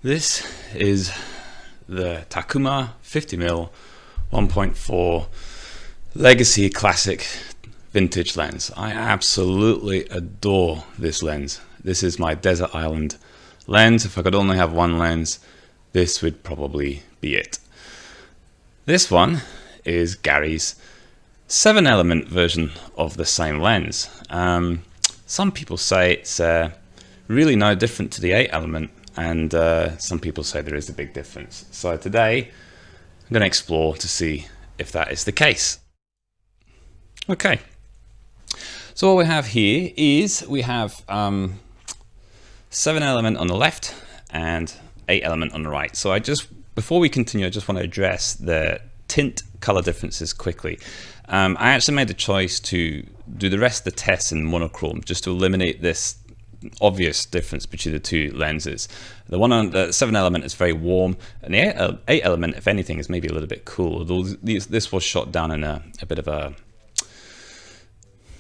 This is the Takuma 50mm 1.4 Legacy Classic Vintage lens. I absolutely adore this lens. This is my desert island lens. If I could only have one lens, this would probably be it. This one is Gary's 7-element version of the same lens. Some people say it's really no different to the 8-element, and some people say there is a big difference. So today I'm going to explore to see if that is the case. Okay, so what we have here is we have 7-element on the left and 8-element on the right. So before we continue, I just want to address the tint color differences quickly. I actually made the choice to do the rest of the tests in monochrome just to eliminate this obvious difference between the two lenses. The one on the 7-element is very warm, and the 8-element, if anything, is maybe a little bit cool. Although this was shot down in a bit of a,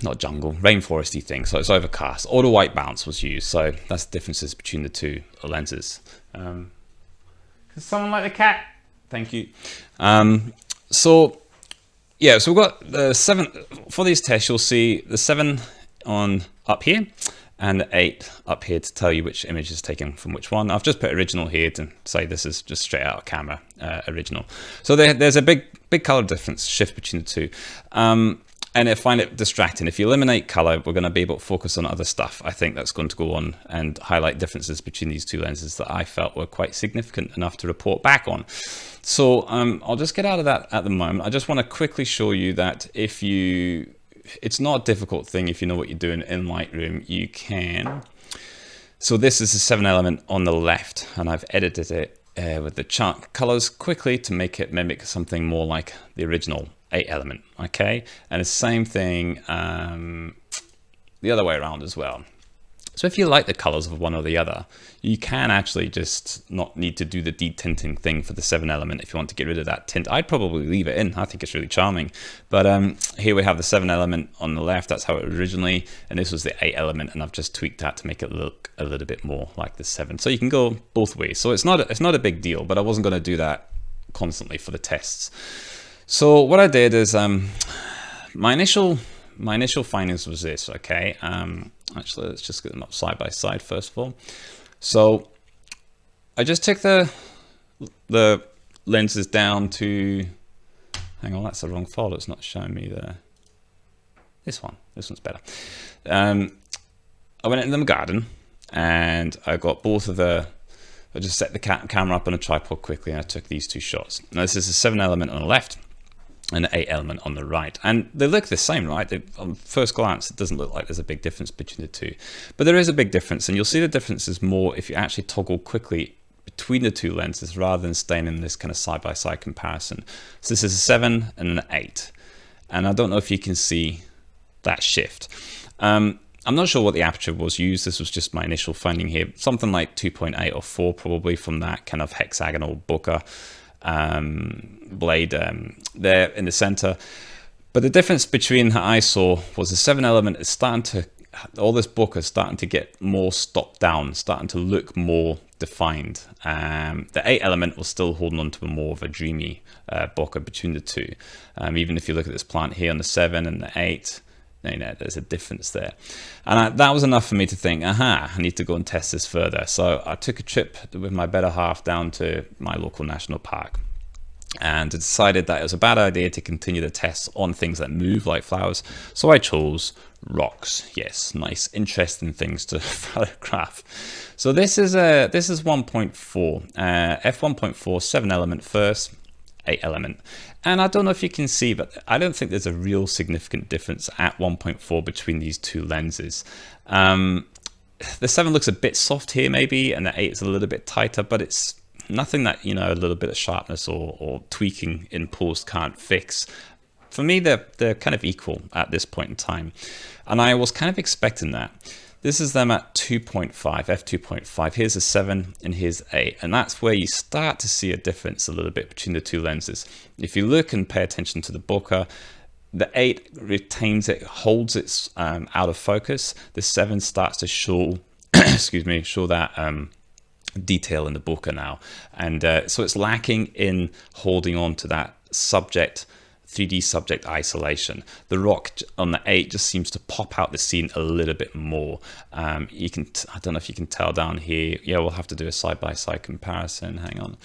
not jungle, rainforesty thing, so it's overcast. Auto white balance was used, so that's the differences between the two lenses. Can someone like the cat? Thank you. So we've got the 7 for these tests. You'll see the 7 on up here and the 8 up here to tell you which image is taken from which one. I've just put original here to say this is just straight out of camera, original. So there's a big color difference shift between the two. And I find it distracting. If you eliminate color, we're going to be able to focus on other stuff. I think that's going to go on and highlight differences between these two lenses that I felt were quite significant enough to report back on. So I'll just get out of that at the moment. I just want to quickly show you that it's not a difficult thing if you know what you're doing in Lightroom. You can. So this is the 7-element on the left, and I've edited it with the chart colors quickly to make it mimic something more like the original 8-element, okay? And the same thing the other way around as well. So if you like the colors of one or the other, you can actually just not need to do the detinting thing for the 7-element if you want to get rid of that tint. I'd probably leave it in. I think it's really charming. But here we have the 7-element on the left. That's how it originally, and this was the 8-element, and I've just tweaked that to make it look a little bit more like the 7. So you can go both ways. So it's not a big deal, but I wasn't going to do that constantly for the tests. So what I did is my initial findings was this, okay? Actually, let's just get them up side by side first of all. So I just took the lenses down to, hang on, that's the wrong folder. It's not showing me this one's better. I went into the garden and I got both of I just set the camera up on a tripod quickly and I took these two shots. Now this is a 7-element on the left and the 8-element on the right, and they look the same, right? On first glance it doesn't look like there's a big difference between the two, but there is a big difference, and you'll see the difference is more if you actually toggle quickly between the two lenses rather than staying in this kind of side-by-side comparison. So this is a 7 and an 8, and I don't know if you can see that shift. I'm not sure what the aperture was used. This was just my initial finding here, something like 2.8 or 4 probably from that kind of hexagonal bokeh blade there in the center. But the difference between that I saw was the 7-element is starting to, all this bokeh is starting to get more stopped down, starting to look more defined. The 8-element was still holding on to more of a dreamy bokeh between the two. Even if you look at this plant here on the 7 and the 8, you know, there's a difference there. And that was enough for me to think, I need to go and test this further. So I took a trip with my better half down to my local national park and decided that it was a bad idea to continue the tests on things that move like flowers. So I chose rocks. Yes, nice, interesting things to photograph. So this is 1.4, f1.4, 7-element first, 8-element. And I don't know if you can see, but I don't think there's a real significant difference at 1.4 between these two lenses. The 7 looks a bit soft here maybe, and the 8 is a little bit tighter, but it's nothing that, you know, a little bit of sharpness or tweaking in post can't fix. For me, they're kind of equal at this point in time. And I was kind of expecting that. This is them at 2.5, f2.5. Here's a 7 and here's 8. And that's where you start to see a difference a little bit between the two lenses. If you look and pay attention to the bokeh, the 8 retains it, holds it out of focus. The 7 starts to show, excuse me, show that detail in the bokeh now, and so it's lacking in holding on to that subject 3D subject isolation. The rock on the 8 just seems to pop out the scene a little bit more. You can I don't know if you can tell down here. Yeah, we'll have to do a side-by-side comparison. Hang on.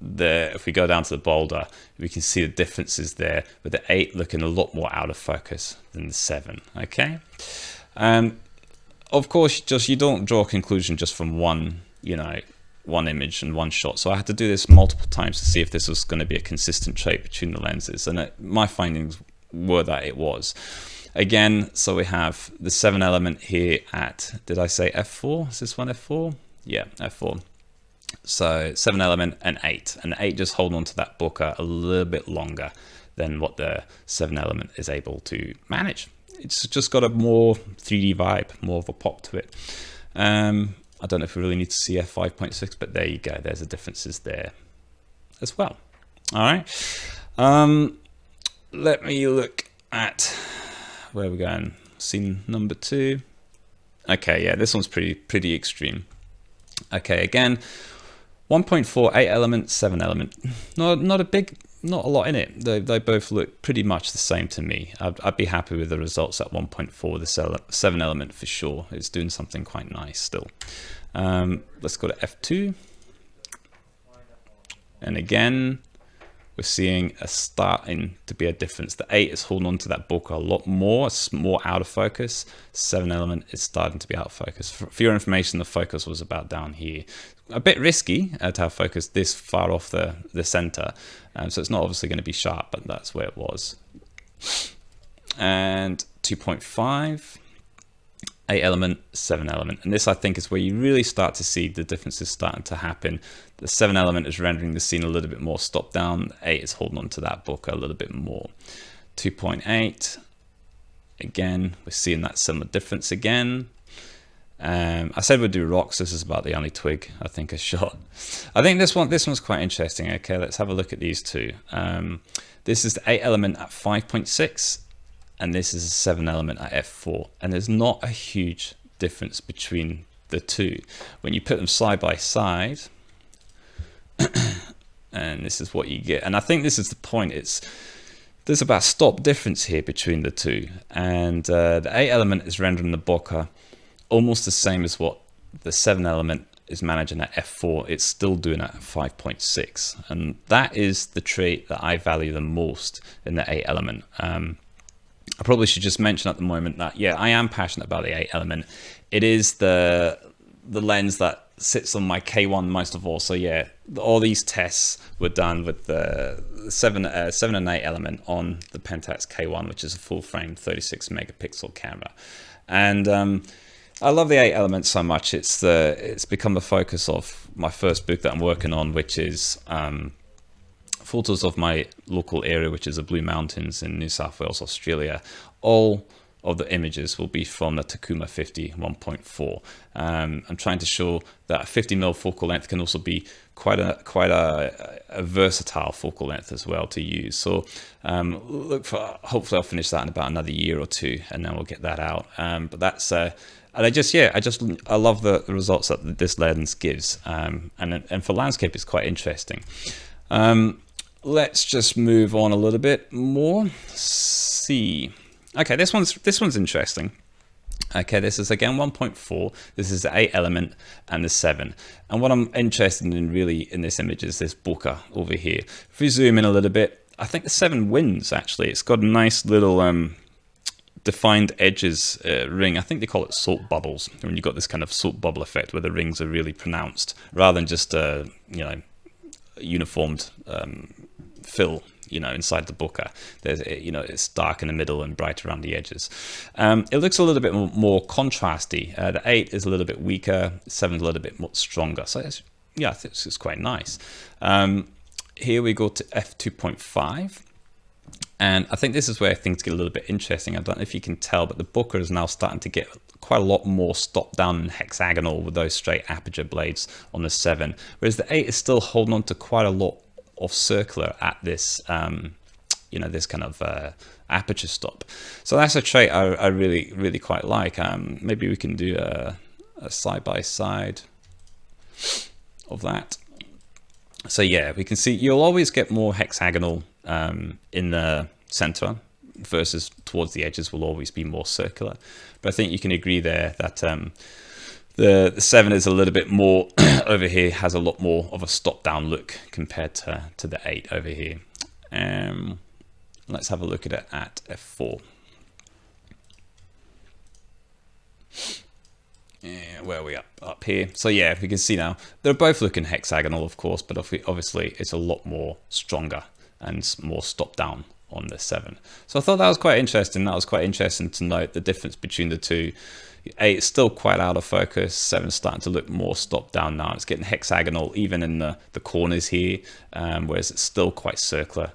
If we go down to the boulder, we can see the differences there, with the 8 looking a lot more out of focus than the 7. Okay. Of course, you don't draw a conclusion just from one, one image and one shot. So I had to do this multiple times to see if this was going to be a consistent trait between the lenses, and my findings were that it was. Again, so we have the 7 element here at, did I say f4? Is this one f4? Yeah, f4. So 7 element and 8, and 8 just hold on to that bokeh a little bit longer than what the 7 element is able to manage. It's just got a more 3D vibe, more of a pop to it. I don't know if we really need to see f5.6, but there you go. There's the differences there as well. All right. Let me look at where we're going. Scene number 2. Okay, yeah, this one's pretty extreme. Okay, again, 1.4, 8 element, 7 element. Not a lot in it. They both look pretty much the same to me. I'd be happy with the results at 1.4. The 7 element for sure. It's doing something quite nice still. Let's go to f2. And again, we're seeing a starting to be a difference. The 8 is holding on to that bokeh a lot more. It's more out of focus. 7 element is starting to be out of focus. For your information, the focus was about down here. A bit risky to have focus this far off the center. So it's not obviously going to be sharp, but that's where it was. And 2.5, 8 element, 7 element. And this, I think, is where you really start to see the differences starting to happen. The 7 element is rendering the scene a little bit more stopped down. The 8 is holding on to that bokeh a little bit more. 2.8, again, we're seeing that similar difference again. I said we'd do rocks. This is about the only twig I think I shot. I think this one's quite interesting. Okay, let's have a look at these two. This is the 8 element at 5.6, and this is a 7 element at f4, and there's not a huge difference between the two. When you put them side by side, and this is what you get. And I think this is the point. There's about stop difference here between the two, and the 8 element is rendering the bokeh almost the same as what the 7 element is managing at f4. It's still doing it at 5.6, and that is the trait that I value the most in the 8 element. I probably should just mention at the moment that, yeah, I am passionate about the 8 element. It is the lens that sits on my K1 most of all. So yeah, all these tests were done with the 7 and 8 element on the Pentax K1, which is a full frame 36 megapixel camera. And I love the 8 element so much. It's become the focus of my first book that I'm working on, which is photos of my local area, which is the Blue Mountains in New South Wales, Australia. All of the images will be from the Takuma 50 1.4. I'm trying to show that a 50mm focal length can also be quite a versatile focal length as well to use. So look for, hopefully I'll finish that in about another year or two, and then we'll get that out. But that's and I love the results that this lens gives, and for landscape it's quite interesting. Let's just move on a little bit more. See, okay, this one's interesting. Okay, this is again 1.4. This is the 8 element and the 7. And what I'm interested in really in this image is this bokeh over here. If we zoom in a little bit, I think the 7 wins actually. It's got a nice little defined edges ring. I think they call it soap bubbles, when you've got this kind of soap bubble effect where the rings are really pronounced rather than just uniformed fill inside the bokeh. There's it's dark in the middle and bright around the edges. It looks a little bit more contrasty. The 8 is a little bit weaker, 7 is a little bit more stronger. So I think it's quite nice. Here we go to f2.5. And I think this is where things get a little bit interesting. I don't know if you can tell, but the bokeh is now starting to get quite a lot more stopped down and hexagonal with those straight aperture blades on the 7, whereas the 8 is still holding on to quite a lot of circular at this, this kind of aperture stop. So that's a trait I really quite like. Maybe we can do a side by side. of that. So yeah, we can see you'll always get more hexagonal in the center versus towards the edges will always be more circular. But I think you can agree there that the 7 is a little bit more over here, has a lot more of a stop down look compared to the 8 over here. Let's have a look at it at f4. Yeah, where are we up here? So yeah, we can see now they're both looking hexagonal, of course, but obviously it's a lot more stronger and more stop down on the 7. So I thought that was quite interesting. That was quite interesting to note the difference between the two. 8 is still quite out of focus. 7 is starting to look more stop down now. It's getting hexagonal even in the corners here, whereas it's still quite circular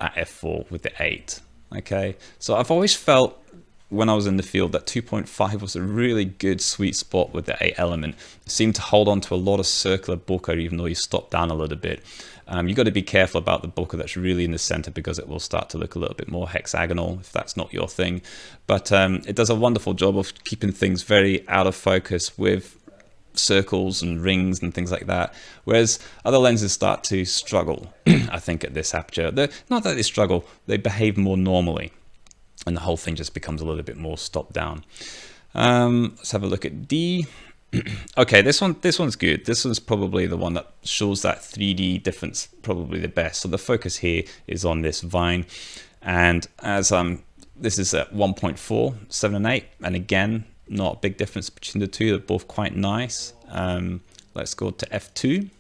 at f4 with the 8. Okay, so I've always felt when I was in the field that 2.5 was a really good sweet spot with the 8 element. It seemed to hold on to a lot of circular bokeh even though you stop down a little bit. You've got to be careful about the bokeh that's really in the center because it will start to look a little bit more hexagonal if that's not your thing. But it does a wonderful job of keeping things very out of focus with circles and rings and things like that, whereas other lenses start to struggle I think at this aperture. Not that they struggle, they behave more normally and the whole thing just becomes a little bit more stop down. Let's have a look at D. Okay, this one's good. This one's probably the one that shows that 3D difference probably the best. So the focus here is on this vine, and as this is at 1.4, 7 and 8, and again not a big difference between the two. They're both quite nice. Let's go to f2.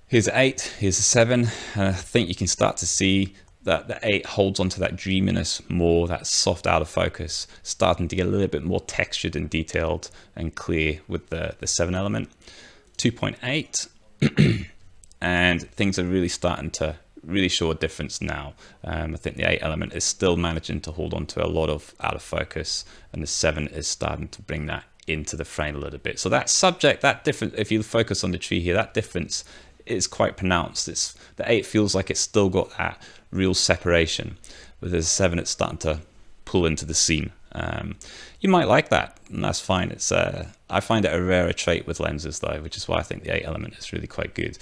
Here's 8, here's a 7, and I think you can start to see that the 8 holds onto that dreaminess more, that soft out of focus, starting to get a little bit more textured and detailed and clear with the 7 element. 2.8 and things are really starting to really show a difference now. I think the 8 element is still managing to hold on to a lot of out of focus, and the 7 is starting to bring that into the frame a little bit. So that subject, that difference, if you focus on the tree here, that difference is quite pronounced. It's the 8 feels like it's still got that real separation, but there's 7 it's starting to pull into the scene. You might like that, and that's fine. It's I find it a rarer trait with lenses though, which is why I think the 8 element is really quite good.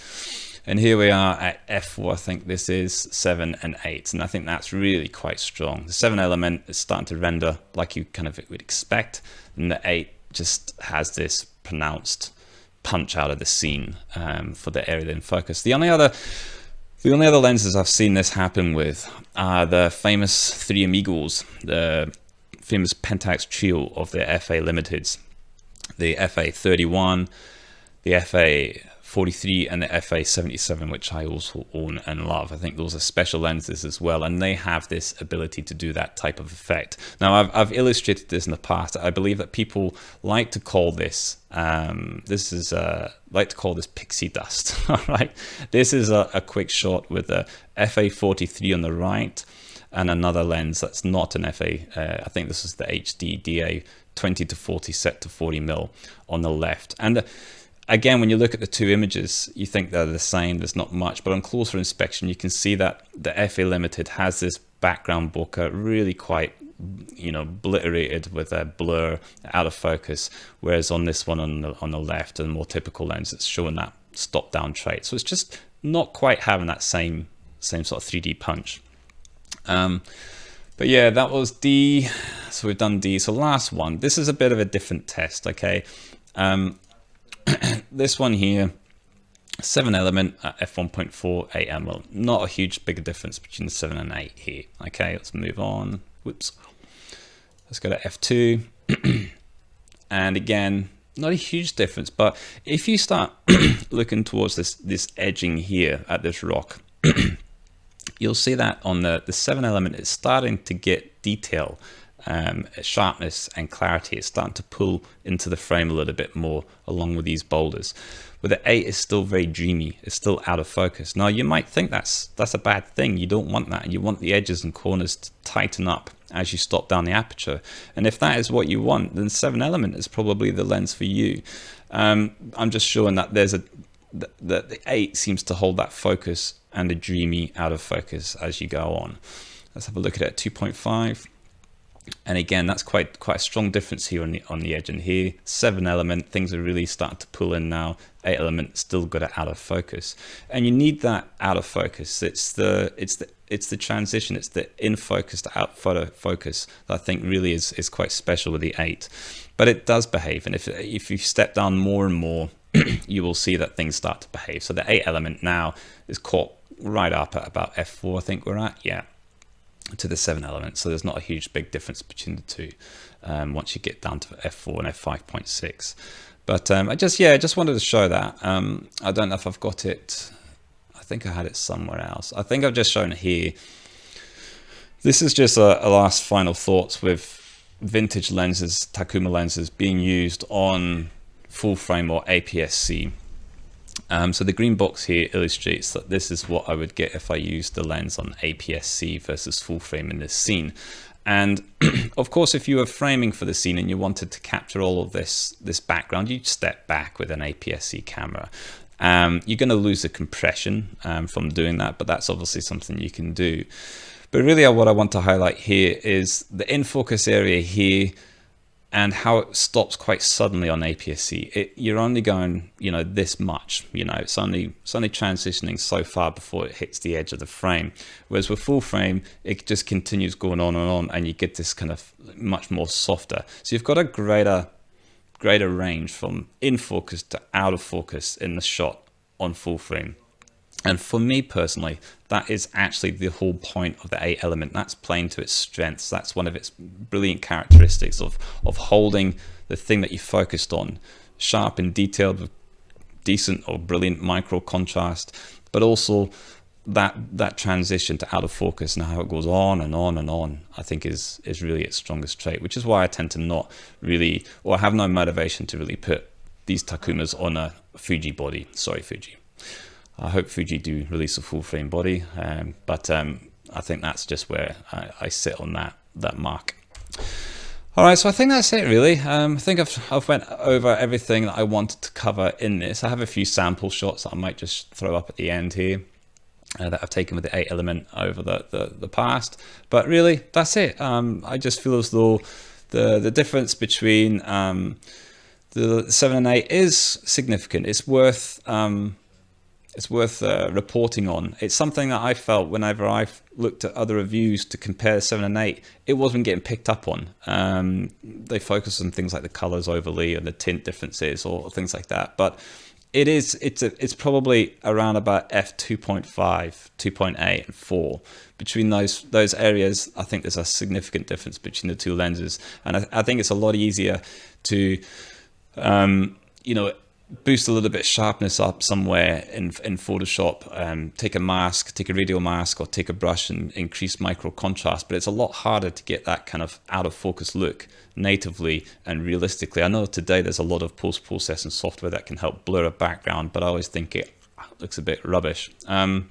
And here we are at f4. I think this is 7 and 8, and I think that's really quite strong. The 7 element is starting to render like you kind of would expect, and the 8 just has this pronounced punch out of the scene for the area in focus. The only other lenses I've seen this happen with are the famous Three Amigos, the famous Pentax trio of the FA Limiteds, the FA31, the FA43, and the FA77, which I also own and love. I think those are special lenses as well, and they have this ability to do that type of effect. Now, I've illustrated this in the past. I believe that people like to call this like to call this pixie dust. All right, this is a quick shot with a FA43 on the right and another lens that's not an FA. I think this is the HD DA 20 to 40 set to 40 mil on the left. And again, when you look at the two images, you think they're the same, there's not much, but on closer inspection, you can see that the FA Limited has this background bokeh really quite, obliterated with a blur, out of focus, whereas on this one on the left, and more typical lens, it's showing that stop down trait. So it's just not quite having that same sort of 3D punch. But yeah, that was D. So we've done D. So last one, this is a bit of a different test, okay? This one here, 7 element at f1.4, 8 ml. Not a huge bigger difference between the 7 and 8 here. Okay, let's move on. Whoops. Let's go to f2. And again, not a huge difference, but if you start looking towards this edging here at this rock, you'll see that on the 7 element, it's starting to get detail, sharpness and clarity. It's starting to pull into the frame a little bit more along with these boulders. But the 8 is still very dreamy. It's still out of focus. Now you might think that's a bad thing. You don't want that. You want the edges and corners to tighten up as you stop down the aperture. And if that is what you want, then 7 element is probably the lens for you. I'm just showing that the 8 seems to hold that focus and the dreamy out of focus as you go on. Let's have a look at it at 2.5. And again, that's quite a strong difference here on the edge. And here, 7 element, things are really starting to pull in now. 8 element still got it out of focus, and you need that out of focus. It's the transition. It's the in focus to out focus that I think really is quite special with the 8. But it does behave, and if you step down more and more, you will see that things start to behave. So the 8 element now is caught right up at about f4. I think we're at, yeah, to the 7 element. So there's not a huge big difference between the two once you get down to f4 and f5.6. But I just wanted to show that. I don't know if I've got it. I think I had it somewhere else. I think I've just shown it here. This is just a last final thoughts with vintage lenses, Takuma lenses being used on full frame or APS-C. So the green box here illustrates that this is what I would get if I used the lens on APS-C versus full frame in this scene. And of course, if you were framing for the scene and you wanted to capture all of this background, you'd step back with an APS-C camera. You're going to lose the compression from doing that, but that's obviously something you can do. But really what I want to highlight here is the in-focus area here and how it stops quite suddenly on APS-C. You're only going, this much, it's only transitioning so far before it hits the edge of the frame. Whereas with full frame, it just continues going on and on, and you get this kind of much more softer. So you've got a greater range from in focus to out of focus in the shot on full frame. And for me personally, that is actually the whole point of the 8 element. That's playing to its strengths. That's one of its brilliant characteristics of holding the thing that you focused on sharp and detailed with decent or brilliant micro contrast, but also that transition to out of focus and how it goes on and on and on, I think is really its strongest trait, which is why I tend to not really, or have no motivation to really put these Takumas on a Fuji body. Sorry, Fuji. I hope Fuji do release a full frame body, but I think that's just where I sit on that mark. All right, so I think that's it really. I think I've went over everything that I wanted to cover in this. I have a few sample shots that I might just throw up at the end here that I've taken with the 8 element over the past, but really that's it. I just feel as though the difference between the 7 and 8 is significant. It's worth reporting on. It's something that I felt whenever I've looked at other reviews to compare 7 and 8, it wasn't getting picked up on. They focus on things like the colors overlay and the tint differences or things like that. But it's probably around about f2.5, 2.8 and 4. Between those areas, I think there's a significant difference between the two lenses. And I think it's a lot easier to, boost a little bit sharpness up somewhere in Photoshop, take a radial mask or take a brush and increase micro contrast, but it's a lot harder to get that kind of out of focus look natively and realistically. I know today there's a lot of post-processing software that can help blur a background, but I always think it looks a bit rubbish. But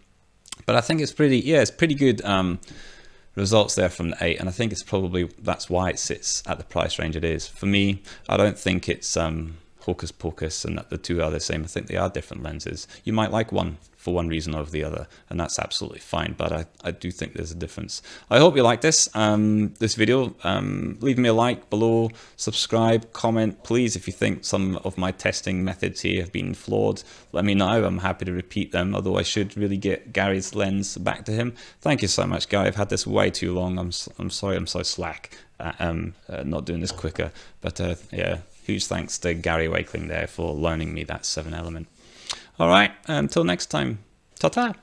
I think it's pretty good results there from the 8, and I think that's why it sits at the price range it is. For me, I don't think it's hocus pocus and that the two are the same. I think they are different lenses. You might like one for one reason over the other, and that's absolutely fine, but I do think there's a difference. I hope you like this video. Leave me a like below, subscribe, comment please. If you think some of my testing methods here have been flawed, let me know. I'm happy to repeat them, although I should really get Gary's lens back to him. Thank you so much, Gary. I've had this way too long. I'm sorry I'm so slack not doing this quicker, but yeah, huge thanks to Gary Wakeling there for loaning me that 7 element. All right, until next time, ta-ta.